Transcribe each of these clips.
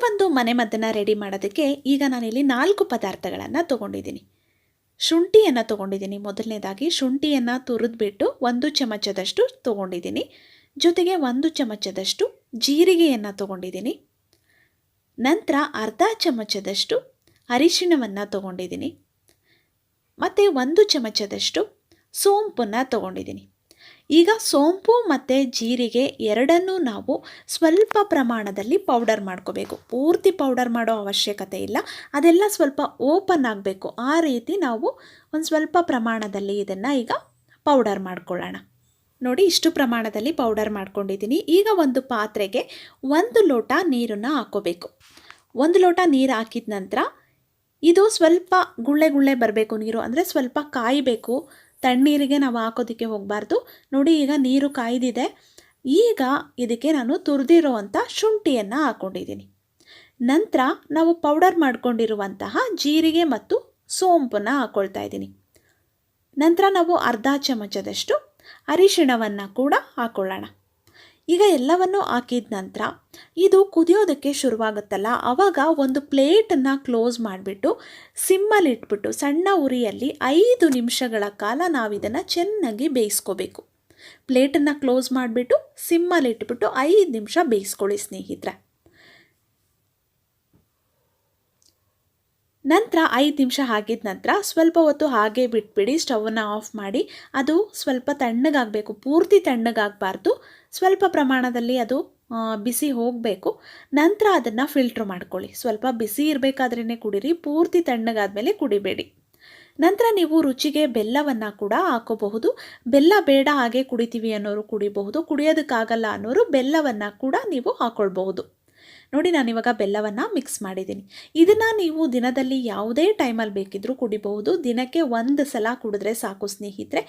ಒಂದು ಮನೆಮದ್ದನ್ನು ರೆಡಿ ಮಾಡೋದಕ್ಕೆ ಈಗ ನಾನಿಲ್ಲಿ 4 ಪದಾರ್ಥಗಳನ್ನು ತೊಗೊಂಡಿದ್ದೀನಿ. ಶುಂಠಿಯನ್ನು ತೊಗೊಂಡಿದ್ದೀನಿ. ಮೊದಲನೇದಾಗಿ ಶುಂಠಿಯನ್ನು ತುರಿದ್ಬಿಟ್ಟು 1 ಚಮಚದಷ್ಟು ತೊಗೊಂಡಿದ್ದೀನಿ. ಜೊತೆಗೆ 1 ಚಮಚದಷ್ಟು ಜೀರಿಗೆಯನ್ನು ತೊಗೊಂಡಿದ್ದೀನಿ. ನಂತರ ಅರ್ಧ ಚಮಚದಷ್ಟು ಅರಿಶಿಣವನ್ನು ತೊಗೊಂಡಿದ್ದೀನಿ. ಮತ್ತು 1 ಚಮಚದಷ್ಟು ಸೋಂಪನ್ನು ತೊಗೊಂಡಿದ್ದೀನಿ. ಈಗ ಸೋಂಪು ಮತ್ತು ಜೀರಿಗೆ ಎರಡನ್ನೂ ನಾವು ಸ್ವಲ್ಪ ಪ್ರಮಾಣದಲ್ಲಿ ಪೌಡರ್ ಮಾಡ್ಕೋಬೇಕು. ಪೂರ್ತಿ ಪೌಡರ್ ಮಾಡೋ ಅವಶ್ಯಕತೆ ಇಲ್ಲ, ಅದೆಲ್ಲ ಸ್ವಲ್ಪ ಓಪನ್ ಆಗಬೇಕು. ಆ ರೀತಿ ನಾವು ಒಂದು ಸ್ವಲ್ಪ ಪ್ರಮಾಣದಲ್ಲಿ ಇದನ್ನು ಈಗ ಪೌಡರ್ ಮಾಡ್ಕೊಳ್ಳೋಣ. ನೋಡಿ, ಇಷ್ಟು ಪ್ರಮಾಣದಲ್ಲಿ ಪೌಡರ್ ಮಾಡ್ಕೊಂಡಿದ್ದೀನಿ. ಈಗ ಒಂದು ಪಾತ್ರೆಗೆ 1 ಲೋಟ ನೀರನ್ನು ಹಾಕ್ಕೋಬೇಕು. 1 ಲೋಟ ನೀರು ಹಾಕಿದ ನಂತರ ಇದು ಸ್ವಲ್ಪ ಗುಳ್ಳೆ ಗುಳ್ಳೆ ಬರಬೇಕು. ನೀರು ಅಂದರೆ ಸ್ವಲ್ಪ ಕಾಯಬೇಕು. ತಣ್ಣೀರಿಗೆ ನಾವು ಹಾಕೋದಕ್ಕೆ ಹೋಗಬಾರ್ದು. ನೋಡಿ, ಈಗ ನೀರು ಕಾಯ್ದಿದೆ. ಈಗ ಇದಕ್ಕೆ ನಾನು ತುರಿದಿರುವಂಥ ಶುಂಠಿಯನ್ನು ಹಾಕ್ಕೊಂಡಿದ್ದೀನಿ. ನಂತರ ನಾವು ಪೌಡರ್ ಮಾಡ್ಕೊಂಡಿರುವಂತಹ ಜೀರಿಗೆ ಮತ್ತು ಸೋಂಪನ್ನು ಹಾಕ್ಕೊಳ್ತಾ ಇದ್ದೀನಿ. ನಂತರ ನಾವು ಅರ್ಧ ಚಮಚದಷ್ಟು ಅರಿಶಿಣವನ್ನು ಕೂಡ ಹಾಕ್ಕೊಳ್ಳೋಣ. ಈಗ ಎಲ್ಲವನ್ನು ಹಾಕಿದ ನಂತರ ಇದು ಕುದಿಯೋದಕ್ಕೆ ಶುರುವಾಗುತ್ತಲ್ಲ, ಆವಾಗ ಒಂದು ಪ್ಲೇಟನ್ನು ಕ್ಲೋಸ್ ಮಾಡಿಬಿಟ್ಟು ಸಿಮ್ಮಲ್ಲಿಟ್ಬಿಟ್ಟು ಸಣ್ಣ ಉರಿಯಲ್ಲಿ 5 ನಿಮಿಷಗಳ ಕಾಲ ನಾವು ಇದನ್ನು ಚೆನ್ನಾಗಿ ಬೇಯಿಸ್ಕೋಬೇಕು. ಪ್ಲೇಟನ್ನು ಕ್ಲೋಸ್ ಮಾಡಿಬಿಟ್ಟು ಸಿಮ್ಮಲ್ಲಿಟ್ಬಿಟ್ಟು 5 ನಿಮಿಷ ಬೇಯಿಸ್ಕೊಳ್ಳಿ ಸ್ನೇಹಿತರೆ. ನಂತರ 5 ನಿಮಿಷ ಆಗಿದ ನಂತರ ಸ್ವಲ್ಪ ಹೊತ್ತು ಹಾಗೆ ಬಿಟ್ಬಿಡಿ. ಸ್ಟವನ್ನು ಆಫ್ ಮಾಡಿ. ಅದು ಸ್ವಲ್ಪ ತಣ್ಣಗಾಗಬೇಕು, ಪೂರ್ತಿ ತಣ್ಣಗಾಗಬಾರ್ದು. ಸ್ವಲ್ಪ ಪ್ರಮಾಣದಲ್ಲಿ ಅದು ಬಿಸಿ ಹೋಗಬೇಕು. ನಂತರ ಅದನ್ನು ಫಿಲ್ಟ್ರ್ ಮಾಡ್ಕೊಳ್ಳಿ. ಸ್ವಲ್ಪ ಬಿಸಿ ಇರಬೇಕಾದ್ರೇ ಕುಡೀರಿ, ಪೂರ್ತಿ ತಣ್ಣಗಾದ್ಮೇಲೆ ಕುಡಿಬೇಡಿ. ನಂತರ ನೀವು ರುಚಿಗೆ ಬೆಲ್ಲವನ್ನು ಕೂಡ ಹಾಕೋಬಹುದು. ಬೆಲ್ಲ ಬೇಡ ಹಾಗೆ ಕುಡಿತೀವಿ ಅನ್ನೋರು ಕುಡಿಬಹುದು, ಕುಡಿಯೋದಕ್ಕಾಗಲ್ಲ ಅನ್ನೋರು ಬೆಲ್ಲವನ್ನು ಕೂಡ ನೀವು ಹಾಕ್ಕೊಳ್ಬಹುದು. ನೋಡಿ, ನಾನಿವಾಗ ಬೆಲ್ಲವನ್ನು ಮಿಕ್ಸ್ ಮಾಡಿದ್ದೀನಿ. ಇದನ್ನು ನೀವು ದಿನದಲ್ಲಿ ಯಾವುದೇ ಟೈಮಲ್ಲಿ ಬೇಕಿದ್ರೂ ಕುಡಿಬಹುದು. ದಿನಕ್ಕೆ 1 ಸಲ ಕುಡಿದ್ರೆ ಸಾಕು ಸ್ನೇಹಿತರೆ.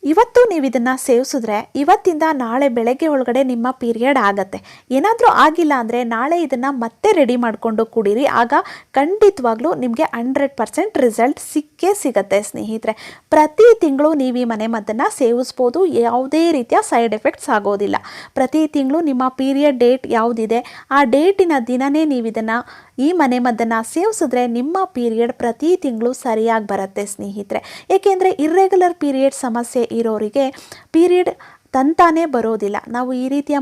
ಇವತ್ತು ನೀವು ಇದನ್ನು ಸೇವಿಸಿದ್ರೆ ಇವತ್ತಿಂದ ನಾಳೆ ಬೆಳಗ್ಗೆ ಒಳಗಡೆ ನಿಮ್ಮ ಪೀರಿಯಡ್ ಆಗುತ್ತೆ. ಏನಾದರೂ ಆಗಿಲ್ಲ ಅಂದರೆ ನಾಳೆ ಇದನ್ನು ಮತ್ತೆ ರೆಡಿ ಮಾಡಿಕೊಂಡು ಕುಡೀರಿ. ಆಗ ಖಂಡಿತವಾಗ್ಲೂ ನಿಮಗೆ 100% ರಿಸಲ್ಟ್ ಸಿಕ್ಕೇ ಸಿಗುತ್ತೆ ಸ್ನೇಹಿತರೆ. ಪ್ರತಿ ತಿಂಗಳು ನೀವು ಈ ಮನೆಮದ್ದನ್ನು ಸೇವಿಸ್ಬೋದು. ಯಾವುದೇ ರೀತಿಯ ಸೈಡ್ ಎಫೆಕ್ಟ್ಸ್ ಆಗೋದಿಲ್ಲ. ಪ್ರತಿ ತಿಂಗಳು ನಿಮ್ಮ ಪೀರಿಯಡ್ ಡೇಟ್ ಯಾವುದಿದೆ ಆ ಡೇಟಿನ ದಿನವೇ ನೀವು ಈ ಮನೆಮದ್ದನ್ನು ಸೇವಿಸಿದ್ರೆ ನಿಮ್ಮ ಪೀರಿಯಡ್ ಪ್ರತಿ ತಿಂಗಳು ಸರಿಯಾಗಿ ಬರುತ್ತೆ ಸ್ನೇಹಿತರೆ. ಏಕೆಂದರೆ ಇರ್ರೆಗ್ಯುಲರ್ ಪೀರಿಯಡ್ ಸಮಸ್ಯೆ ಇರೋರಿಗೆ ಪೀರಿಯಡ್ ತಂತಾನೇ ಬರೋದಿಲ್ಲ. ನಾವು ಈ ರೀತಿಯ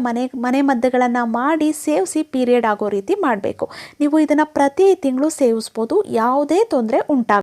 ಮನೆಮದ್ದುಗಳನ್ನು ಮಾಡಿ ಸೇವಿಸಿ ಪೀರಿಯಡ್ ಆಗೋ ರೀತಿ ಮಾಡಬೇಕು. ನೀವು ಇದನ್ನು ಪ್ರತಿ ತಿಂಗಳು ಸೇವಿಸ್ಬೋದು, ಯಾವುದೇ ತೊಂದರೆ ಉಂಟಾಗ